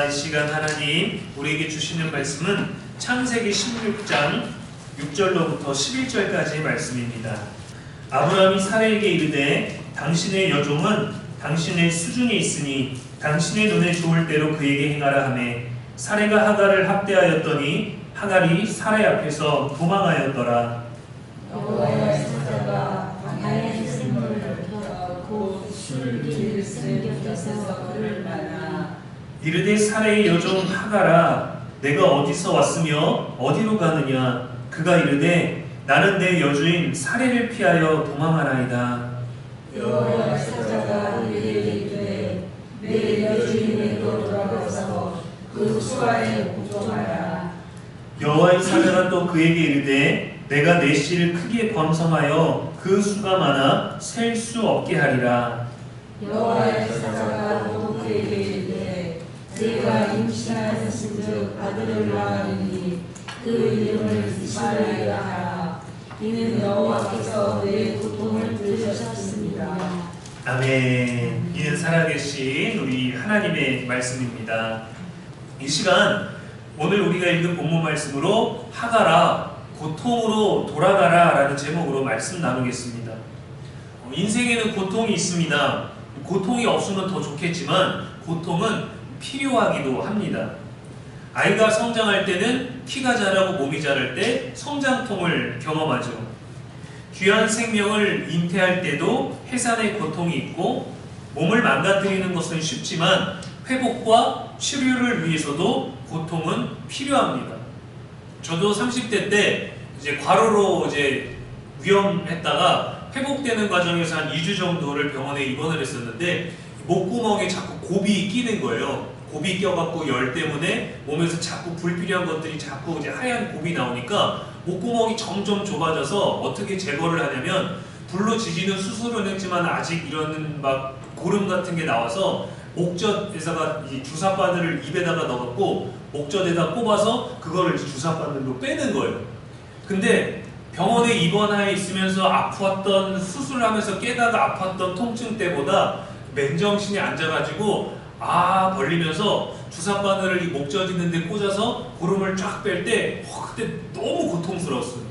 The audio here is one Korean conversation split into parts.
이 시간 하나님 우리에게 주시는 말씀은 창세기 16장 6절로부터 11절까지의 말씀입니다. 아브라함이 사라에게 이르되 당신의 여종은 당신의 수중에 있으니 당신의 눈에 좋을 대로 그에게 행하라 하매 사라가 하갈을 학대하였더니 하갈이 사라 앞에서 도망하였더라. 여호와의 사자가 광야의 샘물을 곧 술길 샘 곁에서 그를 만나 이르되 사라의 여종 하갈아 내가 어디서 왔으며 어디로 가느냐. 그가 이르되 나는 내 여주인 사라를 피하여 도망하나이다. 여호와의 사자가 그에게 이르되 내 여주인에게로 돌아가서 그 수하에 복종하라. 여호와의 사자가 또 그에게 이르되 내가 내 씨를 크게 번성하여 그 수가 많아 셀 수 없게 하리라. 여호와의 사자가 또 그에게 이르되 네가 임신하였은즉 아들을 낳으리니 그 이름을 이스마엘이라 하라. 이는 여호와께서 내 고통을 들으셨습니다. 아멘. 이는 살아계신 우리 하나님의 말씀입니다. 이 시간 오늘 우리가 읽은 본문 말씀으로 하갈아 고통으로 돌아가라 라는 제목으로 말씀 나누겠습니다. 인생에는 고통이 있습니다. 고통이 없으면 더 좋겠지만 고통은 필요하기도 합니다. 아이가 성장할 때는 키가 자라고 몸이 자랄 때 성장통을 경험하죠. 귀한 생명을 잉태할 때도 해산의 고통이 있고 몸을 망가뜨리는 것은 쉽지만 회복과 치료를 위해서도 고통은 필요합니다. 저도 30대 때 이제 과로로 위험했다가 회복되는 과정에서 한 2주 정도를 병원에 입원을 했었는데 목구멍에 자꾸 곱이 끼는 거예요. 곱이 껴갖고 열 때문에 몸에서 자꾸 불필요한 것들이 자꾸 하얀 곱이 나오니까 목구멍이 점점 좁아져서 어떻게 제거를 하냐면 불로 지지는 수술은 했지만 아직 이런 막 고름 같은 게 나와서 목젖에다가 이 주사바늘을 입에다가 넣어갖고 목젖에다 꼽아서 그거를 주사바늘로 빼는 거예요. 근데 병원에 입원하에 있으면서 아팠던 수술하면서 깨다가 아팠던 통증 때보다 맨정신이 앉아가지고 벌리면서 주사바늘을 이 목젖 있는 데 꽂아서 고름을 쫙 뺄 때 그때 너무 고통스러웠어요.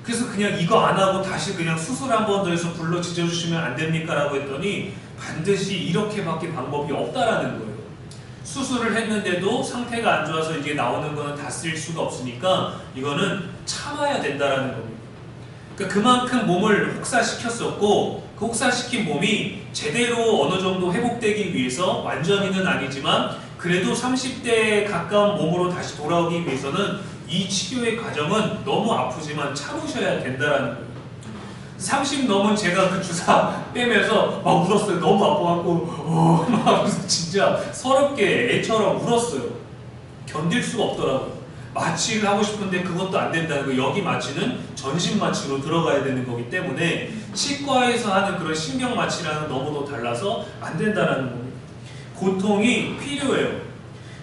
그래서 그냥 이거 안 하고 다시 그냥 수술 한 번 더 해서 불로 지져주시면 안 됩니까? 라고 했더니 반드시 이렇게밖에 방법이 없다라는 거예요. 수술을 했는데도 상태가 안 좋아서 이게 나오는 거는 다 쓸 수가 없으니까 이거는 참아야 된다라는 겁니다. 그러니까 그만큼 몸을 혹사시켰었고 그 혹사시킨 몸이 제대로 어느 정도 회복되기 위해서 완전히는 아니지만 그래도 30대에 가까운 몸으로 다시 돌아오기 위해서는 이 치료의 과정은 너무 아프지만 참으셔야 된다라는 거예요. 30 넘은 제가 그 주사 빼면서 막 울었어요. 너무 아파갖고 막 진짜 서럽게 애처럼 울었어요. 견딜 수가 없더라고요. 마취를 하고 싶은데 그것도 안 된다는 거. 여기 마취는 전신 마취로 들어가야 되는 거기 때문에 치과에서 하는 그런 신경 마취랑은 너무도 달라서 안 된다는 겁니다. 고통이 필요해요.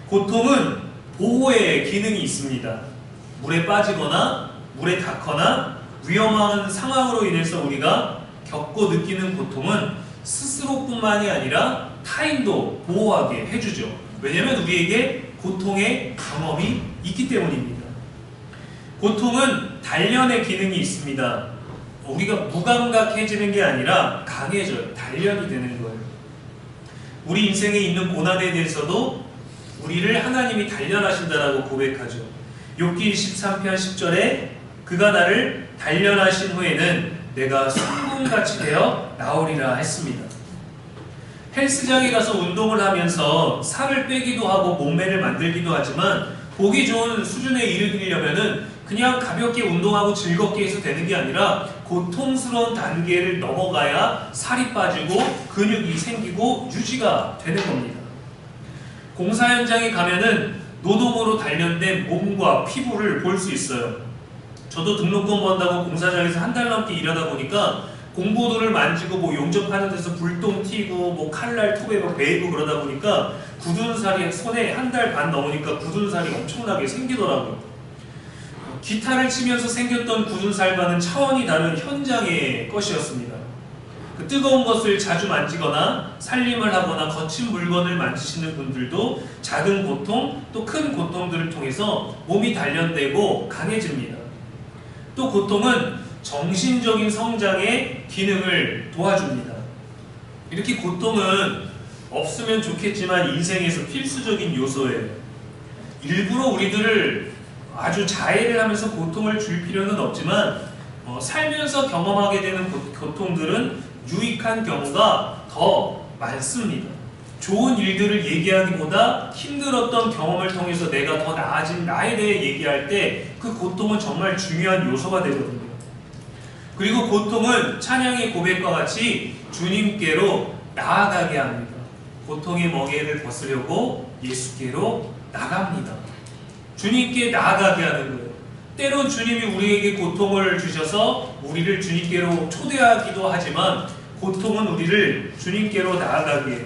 고통은 보호의 기능이 있습니다. 물에 빠지거나 물에 닿거나 위험한 상황으로 인해서 우리가 겪고 느끼는 고통은 스스로뿐만이 아니라 타인도 보호하게 해주죠. 왜냐하면 우리에게 고통의 경험이 있기 때문입니다. 고통은 단련의 기능이 있습니다. 우리가 무감각해지는 게 아니라 강해져요. 단련이 되는 거예요. 우리 인생에 있는 고난에 대해서도 우리를 하나님이 단련하신다라고 고백하죠. 욥기 23편 10절에 그가 나를 단련하신 후에는 내가 순금같이 되어 나오리라 했습니다. 헬스장에 가서 운동을 하면서 살을 빼기도 하고 몸매를 만들기도 하지만 보기 좋은 수준에 이르려면은 그냥 가볍게 운동하고 즐겁게 해서 되는 게 아니라 고통스러운 단계를 넘어가야 살이 빠지고 근육이 생기고 유지가 되는 겁니다. 공사 현장에 가면은 노동으로 단련된 몸과 피부를 볼 수 있어요. 저도 등록금 번다고 공사장에서 한 달 넘게 일하다 보니까 공보도를 만지고 용접하는 데서 불똥 튀고 칼날 톱에 베이고 그러다 보니까 굳은 살이 손에 한 달 반 넘으니까 굳은 살이 엄청나게 생기더라고요. 기타를 치면서 생겼던 굳은 살과는 차원이 다른 현장의 것이었습니다. 그 뜨거운 것을 자주 만지거나 살림을 하거나 거친 물건을 만지시는 분들도 작은 고통 또 큰 고통들을 통해서 몸이 단련되고 강해집니다. 또 고통은 정신적인 성장의 기능을 도와줍니다. 이렇게 고통은 없으면 좋겠지만 인생에서 필수적인 요소예요. 일부러 우리들을 아주 자해를 하면서 고통을 줄 필요는 없지만 살면서 경험하게 되는 고통들은 유익한 경우가 더 많습니다. 좋은 일들을 얘기하기보다 힘들었던 경험을 통해서 내가 더 나아진 나에 대해 얘기할 때 그 고통은 정말 중요한 요소가 되거든요. 그리고 고통은 찬양의 고백과 같이 주님께로 나아가게 합니다. 고통의 멍에를 벗으려고 예수께로 나갑니다. 주님께 나아가게 하는 거예요. 때론 주님이 우리에게 고통을 주셔서 우리를 주님께로 초대하기도 하지만 고통은 우리를 주님께로 나아가게 해요.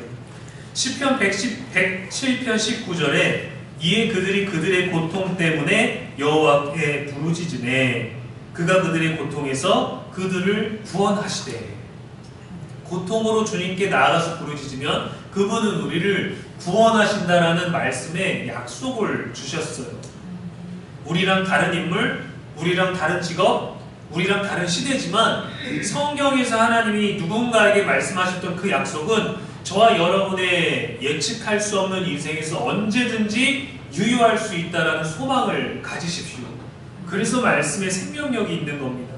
시편 107편 19절에 이에 그들이 그들의 고통 때문에 여호와께 부르짖으매 그가 그들의 고통에서 그들을 구원하시되. 고통으로 주님께 나아가서 부르짖으면 그분은 우리를 구원하신다라는 말씀에 약속을 주셨어요. 우리랑 다른 인물, 우리랑 다른 직업, 우리랑 다른 시대지만 성경에서 하나님이 누군가에게 말씀하셨던 그 약속은 저와 여러분의 예측할 수 없는 인생에서 언제든지 유효할 수 있다라는 소망을 가지십시오. 그래서 말씀에 생명력이 있는 겁니다.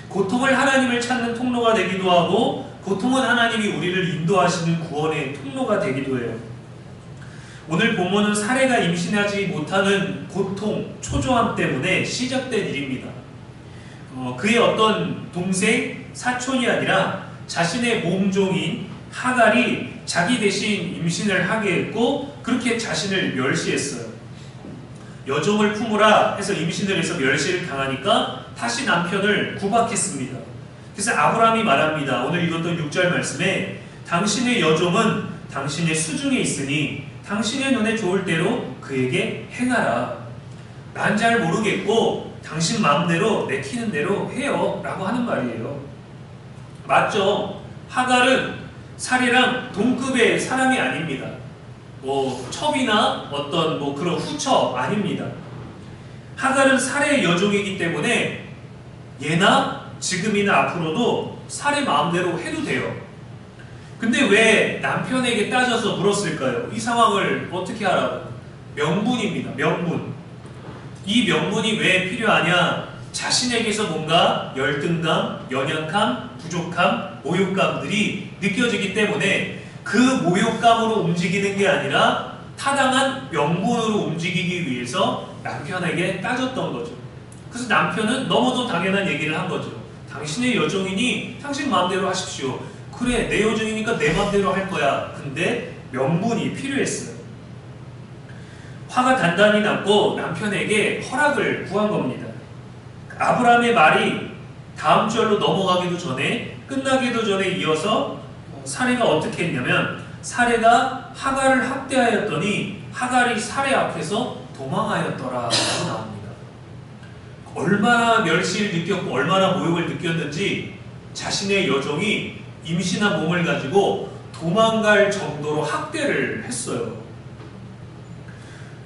고통을 하나님을 찾는 통로가 되기도 하고 고통은 하나님이 우리를 인도하시는 구원의 통로가 되기도 해요. 오늘 본문은 사례가 임신하지 못하는 고통, 초조함 때문에 시작된 일입니다. 그의 어떤 동생, 사촌이 아니라 자신의 몸종인 하갈이 자기 대신 임신을 하게 했고 그렇게 자신을 멸시했어요. 여종을 품으라 해서 임신을 해서 멸시를 당하니까 다시 남편을 구박했습니다. 그래서 아브라함이 말합니다. 오늘 읽었던 6절 말씀에 당신의 여종은 당신의 수중에 있으니 당신의 눈에 좋을 대로 그에게 행하라. 난 잘 모르겠고 당신 마음대로 내키는 대로 해요 라고 하는 말이에요. 맞죠? 하갈은 사례랑 동급의 사람이 아닙니다. 첩이나 어떤 그런 후처 아닙니다. 하갈은 사례의 여종이기 때문에 예나 지금이나 앞으로도 사례 마음대로 해도 돼요. 근데 왜 남편에게 따져서 물었을까요? 이 상황을 어떻게 하라고? 명분입니다. 명분. 이 명분이 왜 필요하냐? 자신에게서 뭔가 열등감, 연약함, 부족함, 모욕감들이 느껴지기 때문에 그 모욕감으로 움직이는 게 아니라 타당한 명분으로 움직이기 위해서 남편에게 따졌던 거죠. 그래서 남편은 너무도 당연한 얘기를 한 거죠. 당신의 여종이니 당신 마음대로 하십시오. 그래, 내 여종이니까 내 마음대로 할 거야. 근데 명분이 필요했어요. 화가 단단히 났고 남편에게 허락을 구한 겁니다. 아브라함의 말이 다음 절로 넘어가기도 전에 끝나기도 전에 이어서 사례가 어떻게 했냐면 사례가 하갈을 학대하였더니 하갈이 사례 앞에서 도망하였더라 라고 나옵니다. 얼마나 멸시를 느꼈고 얼마나 모욕을 느꼈는지 자신의 여종이 임신한 몸을 가지고 도망갈 정도로 학대를 했어요.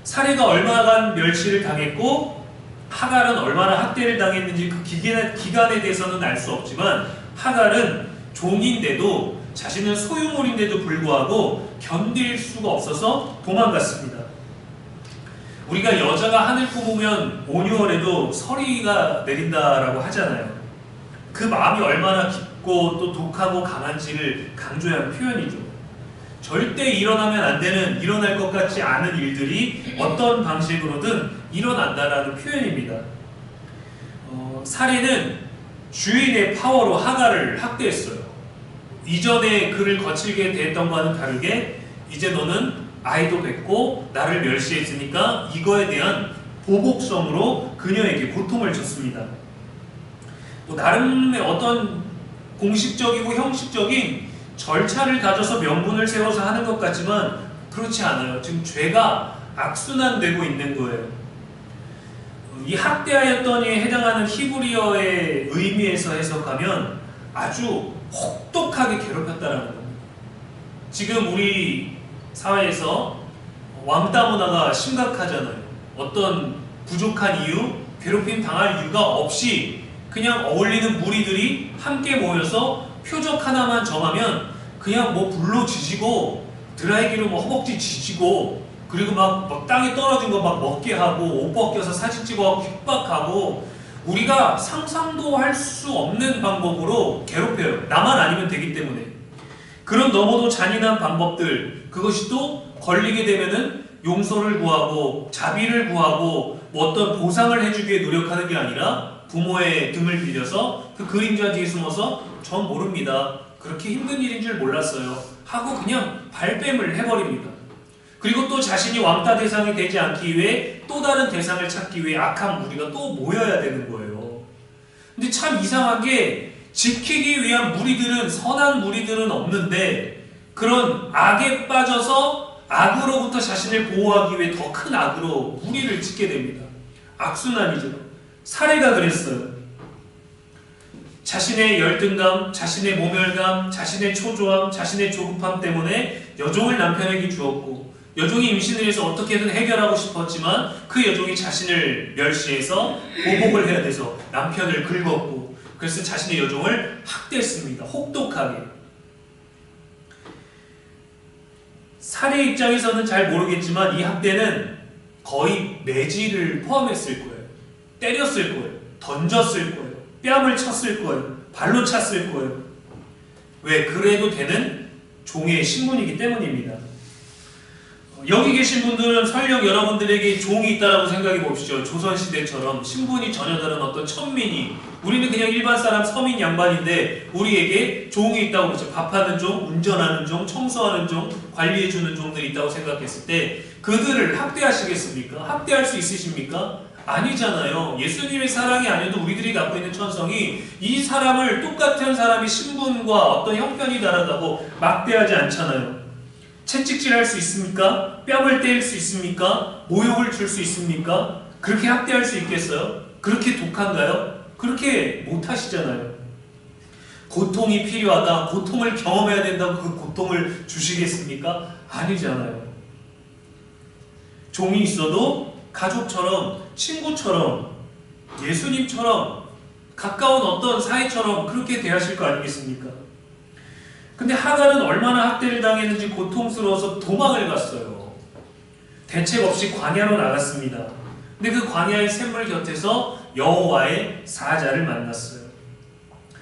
사례가 얼마간 멸시를 당했고 하갈은 얼마나 학대를 당했는지 그 기간에 대해서는 알 수 없지만 하갈은 종인데도 자신은 소유물인데도 불구하고 견딜 수가 없어서 도망갔습니다. 우리가 여자가 하늘 품으면 5,6월에도 서리가 내린다라고 하잖아요. 그 마음이 얼마나 깊고 또 독하고 강한지를 강조한 표현이죠. 절대 일어나면 안 되는, 일어날 것 같지 않은 일들이 어떤 방식으로든 일어난다라는 표현입니다. 사례는 주인의 파워로 하갈을 학대했어요. 이전에 그를 거칠게 대했던 것과는 다르게 이제 너는 아이도 뵙고 나를 멸시했으니까 이거에 대한 보복성으로 그녀에게 고통을 줬습니다. 또 나름의 어떤 공식적이고 형식적인 절차를 가져서 명분을 세워서 하는 것 같지만 그렇지 않아요. 지금 죄가 악순환되고 있는 거예요. 이 학대하였더니에 해당하는 히브리어의 의미에서 해석하면 아주 혹독하게 괴롭혔다라는 겁니다. 지금 우리 사회에서 왕따 문화가 심각하잖아요. 어떤 부족한 이유, 괴롭힘 당할 이유가 없이 그냥 어울리는 무리들이 함께 모여서 표적 하나만 정하면 그냥 뭐 불로 지지고 드라이기로 뭐 허벅지 지지고 그리고 막 땅에 떨어진 거 막 먹게 하고 옷 벗겨서 사진 찍어가고 협박하고 우리가 상상도 할 수 없는 방법으로 괴롭혀요. 나만 아니면 되기 때문에. 그런 너무도 잔인한 방법들, 그것이 또 걸리게 되면은 용서를 구하고 자비를 구하고 뭐 어떤 보상을 해주기 위해 노력하는 게 아니라 부모의 등을 빌려서 그 그림자 뒤에 숨어서 전 모릅니다. 그렇게 힘든 일인 줄 몰랐어요. 하고 그냥 발뺌을 해버립니다. 그리고 또 자신이 왕따 대상이 되지 않기 위해 또 다른 대상을 찾기 위해 악한 무리가 또 모여야 되는 거예요. 근데 참 이상한 게 지키기 위한 무리들은 선한 무리들은 없는데 그런 악에 빠져서 악으로부터 자신을 보호하기 위해 더 큰 악으로 무리를 짓게 됩니다. 악순환이죠. 사례가 그랬어요. 자신의 열등감, 자신의 모멸감, 자신의 초조함, 자신의 조급함 때문에 여종을 남편에게 주었고 여종이 임신을 해서 어떻게든 해결하고 싶었지만 그 여종이 자신을 멸시해서 보복을 해야 돼서 남편을 긁었고 그래서 자신의 여종을 학대했습니다. 혹독하게. 사례 입장에서는 잘 모르겠지만 이 학대는 거의 매질을 포함했을 거예요. 때렸을 거예요. 던졌을 거예요. 뺨을 쳤을 거예요. 발로 찼을 거예요. 왜? 그래도 되는 종의 신분이기 때문입니다. 여기 계신 분들은 설령 여러분들에게 종이 있다라고 생각해 봅시죠. 조선시대처럼 신분이 전혀 다른 어떤 천민이, 우리는 그냥 일반 사람 서민 양반인데 우리에게 종이 있다고 그러죠. 밥하는 종, 운전하는 종, 청소하는 종, 관리해주는 종들이 있다고 생각했을 때 그들을 학대하시겠습니까? 학대할 수 있으십니까? 아니잖아요. 예수님의 사랑이 아니어도 우리들이 갖고 있는 천성이 이 사람을 똑같은 사람의 신분과 어떤 형편이 다르다고 막대하지 않잖아요. 채찍질할 수 있습니까? 뺨을 때릴 수 있습니까? 모욕을 줄 수 있습니까? 그렇게 학대할 수 있겠어요? 그렇게 독한가요? 그렇게 못하시잖아요. 고통이 필요하다, 고통을 경험해야 된다고 그 고통을 주시겠습니까? 아니잖아요. 종이 있어도 가족처럼, 친구처럼, 예수님처럼, 가까운 어떤 사이처럼 그렇게 대하실 거 아니겠습니까? 근데 하갈은 얼마나 학대를 당했는지 고통스러워서 도망을 갔어요. 대책 없이 광야로 나갔습니다. 근데 그 광야의 샘물 곁에서 여호와의 사자를 만났어요.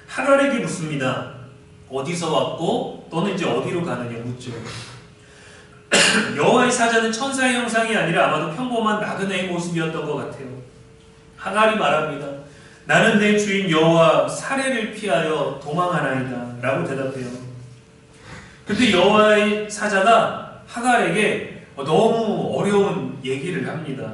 하갈에게 묻습니다. 어디서 왔고 너는 이제 어디로 가느냐 묻죠. 여호와의 사자는 천사의 형상이 아니라 아마도 평범한 나그네의 모습이었던 것 같아요. 하갈이 말합니다. 나는 내 주인 여호와 사례를 피하여 도망하나이다 라고 대답해요. 근데 여호와의 사자가 하갈에게 너무 어려운 얘기를 합니다.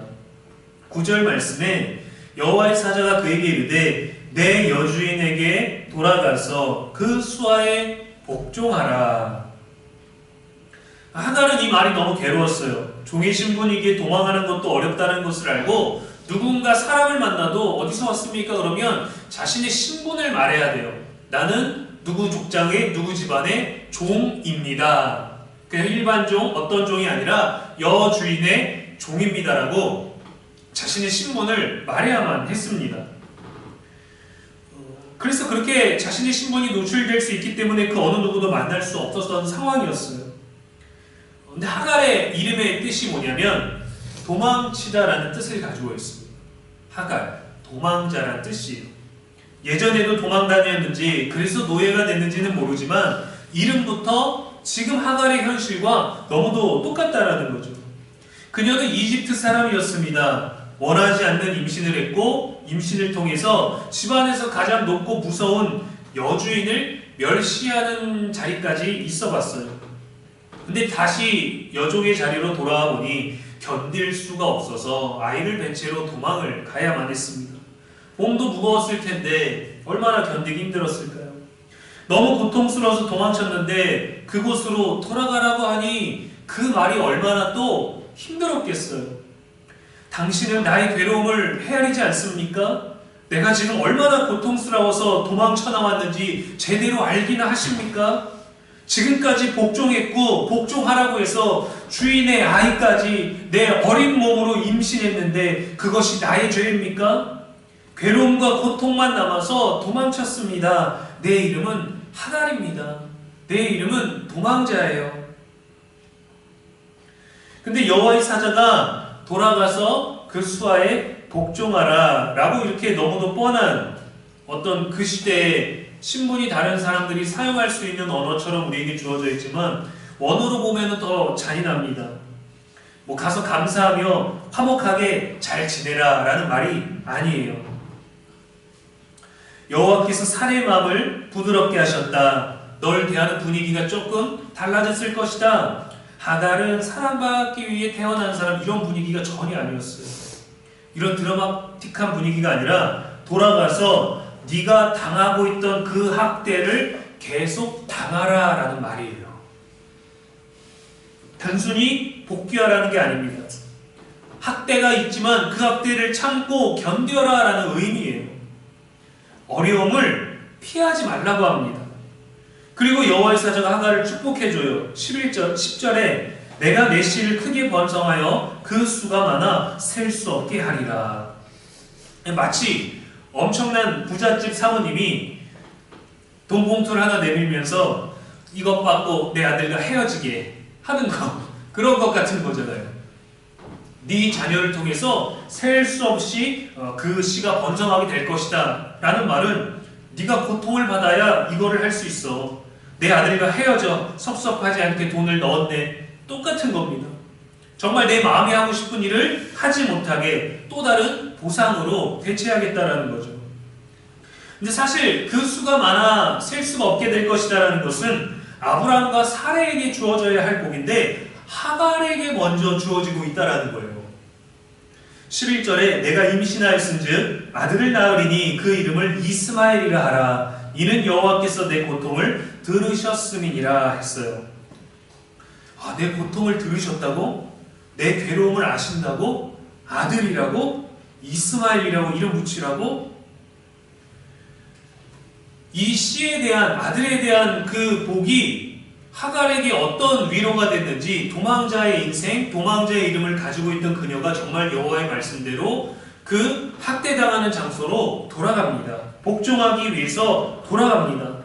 9절 말씀에 여호와의 사자가 그에게 이르되 내 여주인에게 돌아가서 그 수하에 복종하라. 하갈은 이 말이 너무 괴로웠어요. 종의 신분이기에 도망하는 것도 어렵다는 것을 알고 누군가 사람을 만나도 어디서 왔습니까? 그러면 자신의 신분을 말해야 돼요. 나는 누구 족장의 누구 집안의 종입니다. 그냥 일반 종, 어떤 종이 아니라 여주인의 종입니다라고 자신의 신분을 말해야만 했습니다. 그래서 그렇게 자신의 신분이 노출될 수 있기 때문에 그 어느 누구도 만날 수 없었던 상황이었어요. 근데 하갈의 이름의 뜻이 뭐냐면 도망치다라는 뜻을 가지고 있습니다. 하갈, 도망자라는 뜻이에요. 예전에도 도망 다녔는지 그래서 노예가 됐는지는 모르지만 이름부터 지금 하갈의 현실과 너무도 똑같다라는 거죠. 그녀는 이집트 사람이었습니다. 원하지 않는 임신을 했고 임신을 통해서 집안에서 가장 높고 무서운 여주인을 멸시하는 자리까지 있어 봤어요. 근데 다시 여종의 자리로 돌아와 보니 견딜 수가 없어서 아이를 뵌 채로 도망을 가야만 했습니다. 몸도 무거웠을 텐데 얼마나 견디기 힘들었을까요? 너무 고통스러워서 도망쳤는데 그곳으로 돌아가라고 하니 그 말이 얼마나 또 힘들었겠어요. 당신은 나의 괴로움을 헤아리지 않습니까? 내가 지금 얼마나 고통스러워서 도망쳐 나왔는지 제대로 알기나 하십니까? 지금까지 복종했고 복종하라고 해서 주인의 아이까지 내 어린 몸으로 임신했는데 그것이 나의 죄입니까? 괴로움과 고통만 남아서 도망쳤습니다. 내 이름은 하갈입니다. 내 이름은 도망자예요. 근데 여호와의 사자가 돌아가서 그 수하에 복종하라 라고 이렇게 너무도 뻔한 어떤 그 시대에 신분이 다른 사람들이 사용할 수 있는 언어처럼 우리에게 주어져 있지만 원어로 보면 더 잔인합니다. 뭐 가서 감사하며 화목하게 잘 지내라 라는 말이 아니에요. 여호와께서 사내의 마음을 부드럽게 하셨다. 널 대하는 분위기가 조금 달라졌을 것이다. 하갈은 사랑받기 위해 태어난 사람, 이런 분위기가 전혀 아니었어요. 이런 드라마틱한 분위기가 아니라 돌아가서 네가 당하고 있던 그 학대를 계속 당하라 라는 말이에요. 단순히 복귀하라는 게 아닙니다. 학대가 있지만 그 학대를 참고 견뎌라 라는 의미예요. 어려움을 피하지 말라고 합니다. 그리고 여호와의 사자가 하갈을 축복해줘요. 10절에 내가 내 씨를 크게 번성하여 그 수가 많아 셀 수 없게 하리라. 마치 엄청난 부잣집 사모님이 돈 봉투를 하나 내밀면서 이것 받고 내 아들과 헤어지게 하는 거, 그런 것 같은 거잖아요. 네 자녀를 통해서 셀 수 없이 그 씨가 번성하게 될 것이다 라는 말은 네가 고통을 받아야 이거를 할 수 있어. 내 아들과 헤어져 섭섭하지 않게 돈을 넣었네. 똑같은 겁니다. 정말 내 마음이 하고 싶은 일을 하지 못하게 또 다른 보상으로 대체하겠다라는 거죠. 근데 사실 그 수가 많아 셀 수가 없게 될 것이다라는 것은 아브라함과 사레에게 주어져야 할 복인데 하갈에게 먼저 주어지고 있다라는 거예요. 11절에 내가 임신하였은즉 아들을 낳으리니 그 이름을 이스마엘이라 하라. 이는 여호와께서 내 고통을 들으셨음이니라 했어요. 아, 내 고통을 들으셨다고? 내 괴로움을 아신다고? 아들이라고? 이스마엘이라고 이름 붙이라고? 이 씨에 대한, 아들에 대한 그 복이 하갈에게 어떤 위로가 됐는지, 도망자의 인생, 도망자의 이름을 가지고 있던 그녀가 정말 여호와의 말씀대로 그 학대당하는 장소로 돌아갑니다. 복종하기 위해서 돌아갑니다.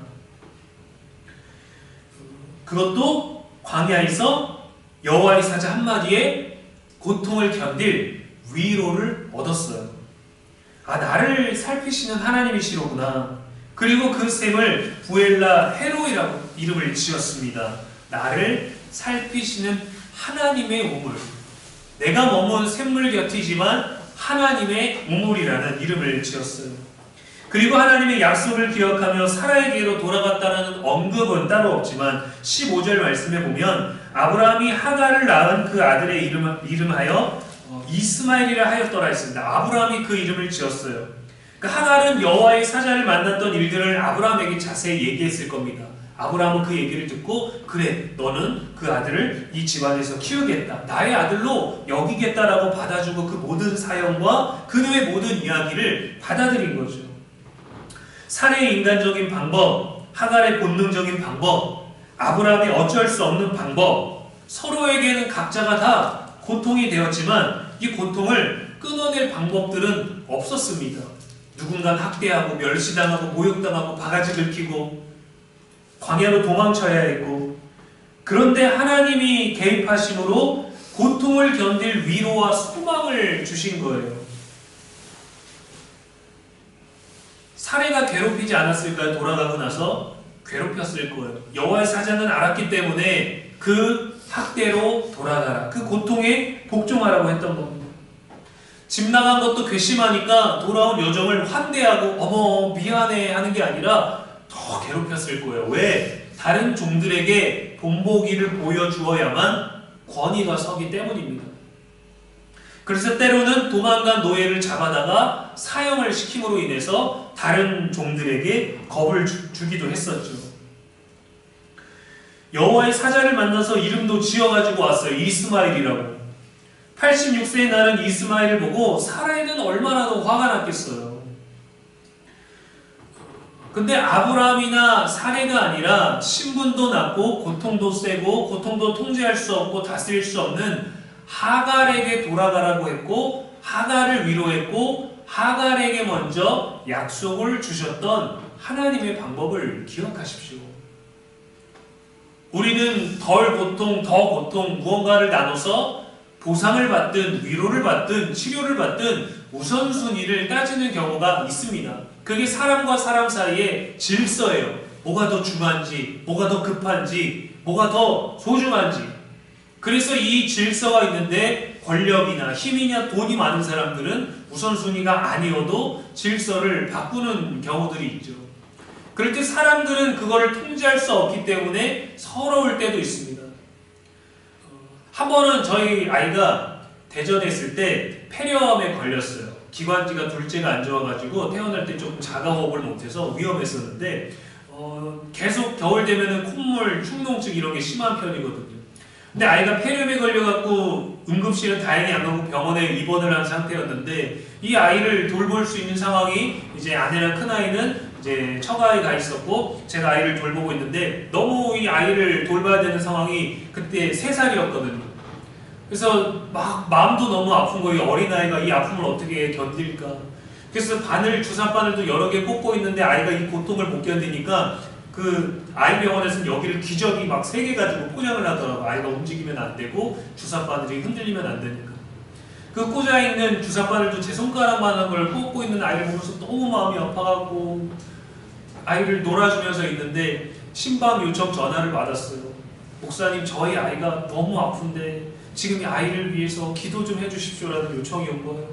그것도 광야에서 여호와의 사자 한마디에 고통을 견딜 위로를 얻었어요. 아, 나를 살피시는 하나님이시로구나. 그리고 그 셈을 부엘라 헤로이라고 이름을 지었습니다. 나를 살피시는 하나님의 우물. 내가 머문 샘물 곁이지만 하나님의 우물이라는 이름을 지었어요. 그리고 하나님의 약속을 기억하며 사라에게로 돌아갔다는 언급은 따로 없지만 15절 말씀에 보면 아브라함이 하갈을 낳은 그 아들의 이름하여 이스마엘이라 하였더라 했습니다. 아브라함이 그 이름을 지었어요. 그 하갈은 여호와의 사자를 만났던 일들을 아브라함에게 자세히 얘기했을 겁니다. 아브라함은 그 얘기를 듣고 그래, 너는 그 아들을 이 집안에서 키우겠다, 나의 아들로 여기겠다라고 받아주고 그 모든 사연과 그녀의 모든 이야기를 받아들인 거죠. 사례의 인간적인 방법, 하갈의 본능적인 방법, 아브라함의 어쩔 수 없는 방법, 서로에게는 각자가 다 고통이 되었지만 이 고통을 끊어낼 방법들은 없었습니다. 누군가 학대하고 멸시당하고 모욕당하고 바가지 긁히고 광야로 도망쳐야 했고, 그런데 하나님이 개입하심으로 고통을 견딜 위로와 소망을 주신 거예요. 사례가 괴롭히지 않았을까요? 돌아가고 나서 괴롭혔을 거예요. 여호와의 사자는 알았기 때문에 그 학대로 돌아가라, 그 고통에 복종하라고 했던 겁니다. 집 나간 것도 괘씸하니까 돌아온 여정을 환대하고 어머 미안해 하는 게 아니라 더 괴롭혔을 거예요. 왜? 다른 종들에게 본보기를 보여주어야만 권위가 서기 때문입니다. 그래서 때로는 도망간 노예를 잡아다가 사형을 시킴으로 인해서 다른 종들에게 겁을 주기도 했었죠. 여호와의 사자를 만나서 이름도 지어가지고 왔어요. 이스마엘이라고. 86세의 나는 이스마엘을 보고 사라에는 얼마나 더 화가 났겠어요. 근데 아브라함이나 사례가 아니라 신분도 낮고 고통도 세고 고통도 통제할 수 없고 다스릴 수 없는 하갈에게 돌아가라고 했고 하갈을 위로했고 하갈에게 먼저 약속을 주셨던 하나님의 방법을 기억하십시오. 우리는 덜 고통, 더 고통 무언가를 나눠서 보상을 받든 위로를 받든 치료를 받든 우선순위를 따지는 경우가 있습니다. 그게 사람과 사람 사이의 질서예요. 뭐가 더 중요한지, 뭐가 더 급한지, 뭐가 더 소중한지. 그래서 이 질서가 있는데 권력이나 힘이냐 돈이 많은 사람들은 우선순위가 아니어도 질서를 바꾸는 경우들이 있죠. 그럴 때 사람들은 그거를 통제할 수 없기 때문에 서러울 때도 있습니다. 한 번은 저희 아이가 대전에 있을 때 폐렴에 걸렸어요. 기관지가 둘째가 안 좋아가지고 태어날 때 조금 자가호흡을 못해서 위험했었는데 계속 겨울 되면은 콧물, 축농증 이런 게 심한 편이거든요. 근데 아이가 폐렴에 걸려갖고 응급실은 다행히 안 가고 병원에 입원을 한 상태였는데 이 아이를 돌볼 수 있는 상황이 이제 아내랑 큰아이는 이제 처가에 가 있었고 제가 아이를 돌보고 있는데 너무 이 아이를 돌봐야 되는 상황이 그때 3살이었거든요. 그래서 막 마음도 너무 아픈 거예요. 어린아이가 이 아픔을 어떻게 견딜까. 그래서 주사바늘도 여러 개 꽂고 있는데 아이가 이 고통을 못 견디니까 그 아이병원에서는 여기를 기저귀 막 3개 가지고 포장을 하더라고. 아이가 움직이면 안 되고 주사바늘이 흔들리면 안 되니까. 그 꽂아있는 주사바늘도 제 손가락만한 걸 꽂고 있는 아이를 보면서 너무 마음이 아파갖고 아이를 놀아주면서 있는데 신방 요청 전화를 받았어요. 목사님, 저희 아이가 너무 아픈데 지금 이 아이를 위해서 기도 좀 해주십시오라는 요청이 온 거예요.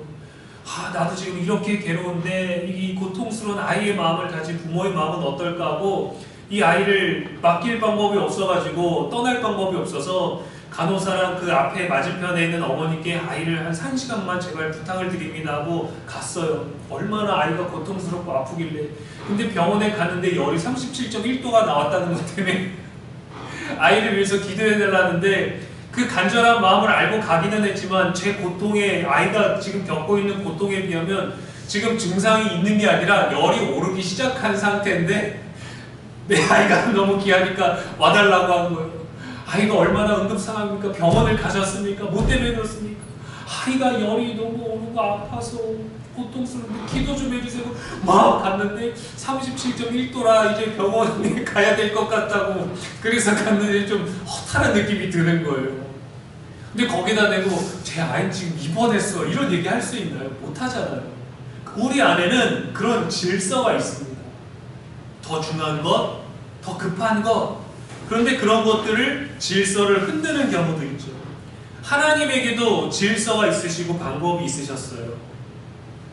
나도 지금 이렇게 괴로운데 이 고통스러운 아이의 마음을 가진 부모의 마음은 어떨까 하고 이 아이를 맡길 방법이 없어가지고 떠날 방법이 없어서 간호사랑 그 앞에 맞은편에 있는 어머니께 아이를 한 1시간만 제발 부탁을 드립니다 하고 갔어요. 얼마나 아이가 고통스럽고 아프길래. 근데 병원에 갔는데 열이 37.1도가 나왔다는 것 때문에 아이를 위해서 기도해달라는데 그 간절한 마음을 알고 가기는 했지만 제 고통에 아이가 지금 겪고 있는 고통에 비하면 지금 증상이 있는 게 아니라 열이 오르기 시작한 상태인데 내 아이가 너무 귀하니까 와달라고 한 거예요. 아이가 얼마나 응급 상황입니까? 병원을 가셨습니까? 뭐 때문에 그렇습니까? 아이가 열이 너무 오르고 아파서 고통스러운데 기도 좀 해주세요. 막 갔는데 37.1도라 이제 병원에 가야 될 것 같다고. 그래서 갔는데 좀 허탈한 느낌이 드는 거예요. 근데 거기다 대고 제 아이는 지금 입원했어 이런 얘기 할 수 있나요? 못하잖아요. 우리 안에는 그런 질서가 있습니다. 더 중요한 것, 더 급한 것. 그런데 그런 것들을 질서를 흔드는 경우도 있죠. 하나님에게도 질서가 있으시고 방법이 있으셨어요.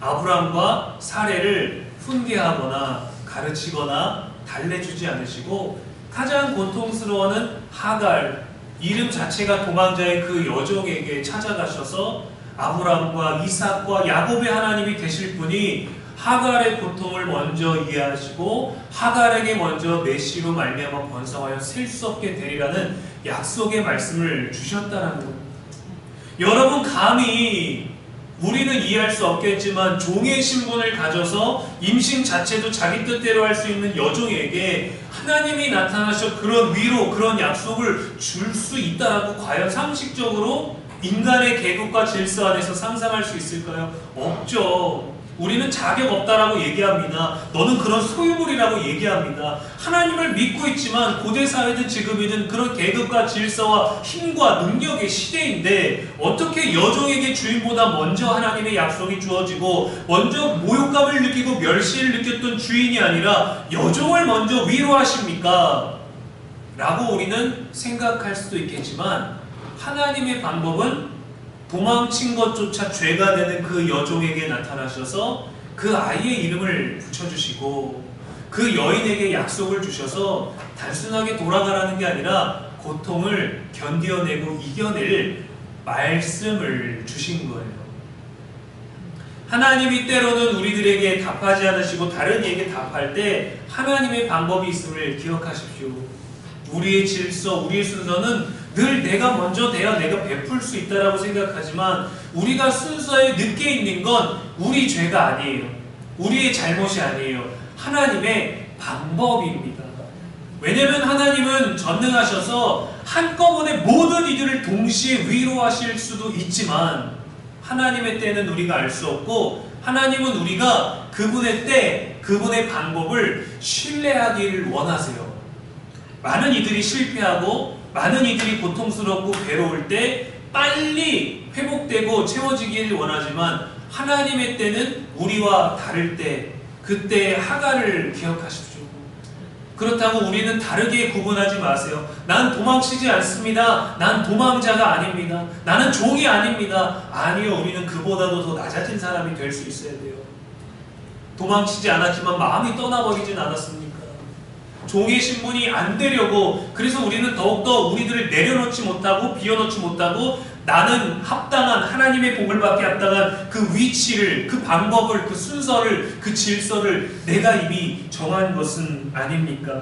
아브라함과 사례를 훈계하거나 가르치거나 달래주지 않으시고 가장 고통스러워하는 하갈, 이름 자체가 도망자의 그 여종에게 찾아가셔서 아브라함과 이삭과 야곱의 하나님이 되실 분이 하갈의 고통을 먼저 이해하시고 하갈에게 먼저 메시로 말미암아 번성하여 셀 수 없게 되리라는 약속의 말씀을 주셨다는 겁니다. 여러분, 감히 우리는 이해할 수 없겠지만 종의 신분을 가져서 임신 자체도 자기 뜻대로 할 수 있는 여종에게 하나님이 나타나셔 그런 위로, 그런 약속을 줄 수 있다라고 과연 상식적으로 인간의 계급과 질서 안에서 상상할 수 있을까요? 없죠. 우리는 자격 없다라고 얘기합니다. 너는 그런 소유물이라고 얘기합니다. 하나님을 믿고 있지만 고대사회든 지금이든 그런 계급과 질서와 힘과 능력의 시대인데 어떻게 여종에게 주인보다 먼저 하나님의 약속이 주어지고 먼저 모욕감을 느끼고 멸시를 느꼈던 주인이 아니라 여종을 먼저 위로하십니까? 라고 우리는 생각할 수도 있겠지만 하나님의 방법은 도망친 것조차 죄가 되는 그 여종에게 나타나셔서 그 아이의 이름을 붙여주시고 그 여인에게 약속을 주셔서 단순하게 돌아가라는 게 아니라 고통을 견뎌내고 이겨낼 말씀을 주신 거예요. 하나님이 때로는 우리들에게 답하지 않으시고 다른 이에게 답할 때 하나님의 방법이 있음을 기억하십시오. 우리의 질서, 우리의 순서는 늘 내가 먼저 돼야 내가 베풀 수 있다라고 생각하지만 우리가 순서에 늦게 있는 건 우리 죄가 아니에요. 우리의 잘못이 아니에요. 하나님의 방법입니다. 왜냐하면 하나님은 전능하셔서 한꺼번에 모든 이들을 동시에 위로하실 수도 있지만 하나님의 때는 우리가 알 수 없고 하나님은 우리가 그분의 때, 그분의 방법을 신뢰하기를 원하세요. 많은 이들이 실패하고 많은 이들이 고통스럽고 괴로울 때 빨리 회복되고 채워지기를 원하지만 하나님의 때는 우리와 다를 때 그때의 하가를 기억하십시오. 그렇다고 우리는 다르게 구분하지 마세요. 난 도망치지 않습니다. 난 도망자가 아닙니다. 나는 종이 아닙니다. 아니요, 우리는 그보다도 더 낮아진 사람이 될 수 있어야 돼요. 도망치지 않았지만 마음이 떠나버리진 않았습니까? 종의 신분이 안 되려고, 그래서 우리는 더욱더 우리들을 내려놓지 못하고 비워놓지 못하고 나는 합당한 하나님의 복을 받게 합당한 그 위치를, 그 방법을, 그 순서를, 그 질서를 내가 이미 정한 것은 아닙니까?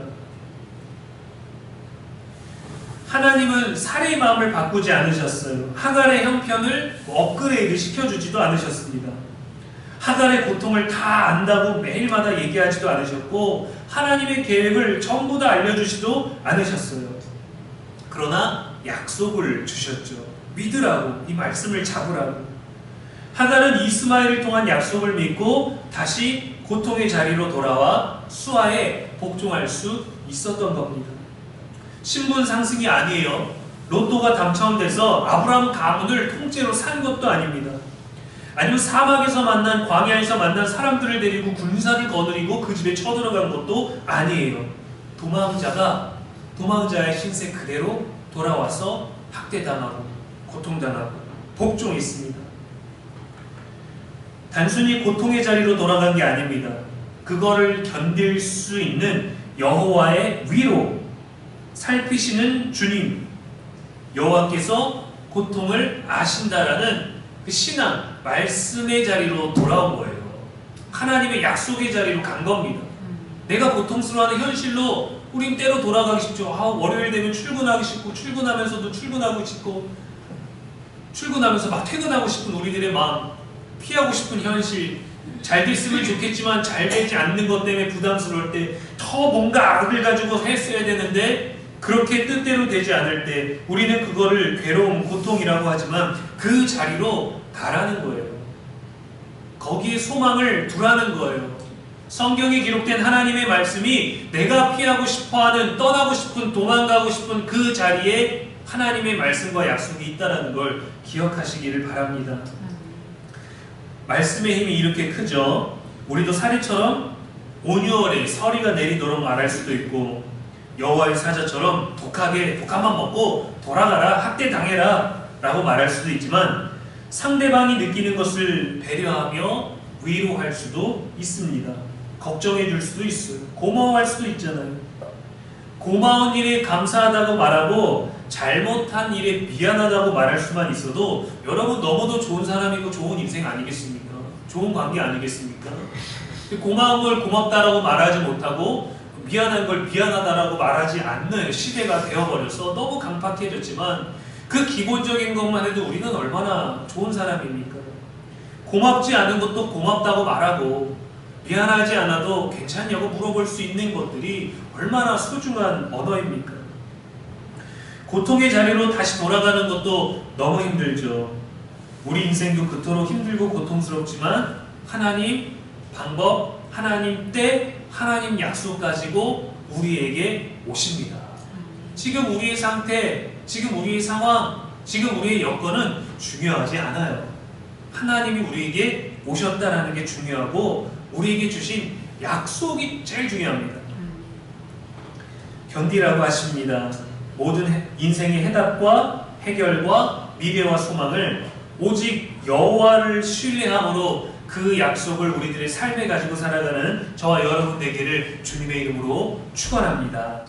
하나님은 살의 마음을 바꾸지 않으셨어요. 하갈의 형편을 업그레이드 시켜주지도 않으셨습니다. 하갈의 고통을 다 안다고 매일마다 얘기하지도 않으셨고 하나님의 계획을 전부 다 알려주지도 않으셨어요. 그러나 약속을 주셨죠. 믿으라고, 이 말씀을 잡으라고. 하갈은 이스마엘을 통한 약속을 믿고 다시 고통의 자리로 돌아와 수아에 복종할 수 있었던 겁니다. 신분 상승이 아니에요. 로또가 당첨돼서 아브라함 가문을 통째로 산 것도 아닙니다. 아니면 사막에서 만난, 광야에서 만난 사람들을 데리고 군사를 거느리고 그 집에 쳐들어간 것도 아니에요. 도망자의 신세 그대로 돌아와서 학대당하고 고통당하고 복종했습니다. 단순히 고통의 자리로 돌아간 게 아닙니다. 그거를 견딜 수 있는 여호와의 위로, 살피시는 주님, 여호와께서 고통을 아신다라는 그 신앙, 말씀의 자리로 돌아온 거예요. 하나님의 약속의 자리로 간 겁니다. 내가 고통스러워하는 현실로 우린 때로 돌아가기 쉽죠. 월요일 되면 출근하기 쉽고 출근하면서도 출근하고 싶고 출근하면서 막 퇴근하고 싶은 우리들의 마음, 피하고 싶은 현실, 잘 됐으면 좋겠지만 잘 되지 않는 것 때문에 부담스러울 때 더 뭔가 악을 가지고 했어야 되는데 그렇게 뜻대로 되지 않을 때 우리는 그거를 괴로움, 고통이라고 하지만 그 자리로 가라는 거예요. 거기에 소망을 두라는 거예요. 성경에 기록된 하나님의 말씀이 내가 피하고 싶어하는, 떠나고 싶은, 도망가고 싶은 그 자리에 하나님의 말씀과 약속이 있다는 걸 기억하시기를 바랍니다. 말씀의 힘이 이렇게 크죠. 우리도 사리처럼 온유월에 서리가 내리도록 말할 수도 있고 여호와의 사자처럼 독한만 먹고 돌아가라, 학대당해라 라고 말할 수도 있지만 상대방이 느끼는 것을 배려하며 위로할 수도 있습니다. 걱정해 줄 수도 있어요. 고마워할 수도 있잖아요. 고마운 일에 감사하다고 말하고 잘못한 일에 미안하다고 말할 수만 있어도 여러분 너무도 좋은 사람이고 좋은 인생 아니겠습니까? 좋은 관계 아니겠습니까? 고마운 걸 고맙다라고 말하지 못하고 미안한 걸 미안하다라고 말하지 않는 시대가 되어버려서 너무 강팍해졌지만 그 기본적인 것만 해도 우리는 얼마나 좋은 사람입니까? 고맙지 않은 것도 고맙다고 말하고 미안하지 않아도 괜찮냐고 물어볼 수 있는 것들이 얼마나 소중한 언어입니까? 고통의 자리로 다시 돌아가는 것도 너무 힘들죠. 우리 인생도 그토록 힘들고 고통스럽지만 하나님 방법, 하나님 때, 하나님 약속 가지고 우리에게 오십니다. 지금 우리의 상태, 지금 우리의 상황, 지금 우리의 여건은 중요하지 않아요. 하나님이 우리에게 오셨다는 게 중요하고 우리에게 주신 약속이 제일 중요합니다. 견디라고 하십니다. 모든 인생의 해답과 해결과 미래와 소망을 오직 여호와를 신뢰함으로 그 약속을 우리들의 삶에 가지고 살아가는 저와 여러분 되기를 주님의 이름으로 축원합니다.